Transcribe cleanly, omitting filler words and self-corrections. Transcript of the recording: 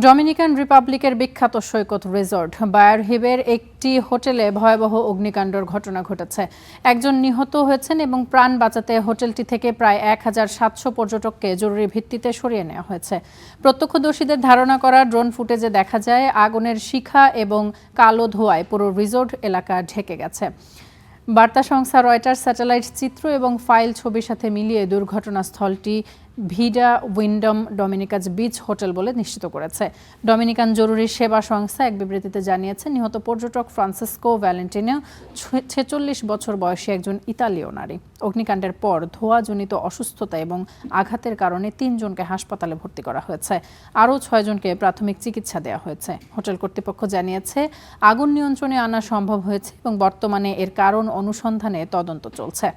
Dominican রিপাবলিকের বিখ্যাত সৈকত resort বায়ারহিবের একটি হোটেলে ভয়াবহ অগ্নিকাণ্ডের ঘটনা ঘটেছে। একজন নিহত হয়েছেন এবং প্রাণ বাঁচাতে হোটেলটি থেকে প্রায় ১,৭০০ পর্যটককে জরুরি ভিত্তিতে সরিয়ে নেওয়া হয়েছে। প্রত্যক্ষদর্শীদের ধারণা করা ড্রোন ফুটেজে দেখা যায় আগুনের শিখা এবং কালো ধোঁয়ায় পুরো রিসোর্ট এলাকা ঢেকে গেছে। বার্তা সংস্থা রয়টার্স স্যাটেলাইট চিত্র এবং ফাইল ছবির সাথে মিলিয়ে দুর্ঘটনাস্থলটি ভিডা উইন্ডম ডমিনিকাজ বিচ হোটেল বলে নিশ্চিত করেছে। ডমিনিকান জরুরি সেবা সংস্থা এক বিবৃতিতে জানিয়েছে, নিহত পর্যটক ফ্রান্সিসকো ভ্যালেন্টিনো ৪৬ বছর বয়সী একজন ইতালীয় নারী। অগ্নিকাণ্ডের পর ধোঁয়াজনিত অসুস্থতা এবং আঘাতের কারণে ৩ জনকে হাসপাতালে ভর্তি করা হয়েছে। আরও ৬ জনকে প্রাথমিক চিকিৎসা দেওয়া হয়েছে। হোটেল কর্তৃপক্ষ জানিয়েছে, আগুন নিয়ন্ত্রণে আনা সম্ভব হয়েছে এবং বর্তমানে এর কারণ অনুসন্ধানে তদন্ত চলছে।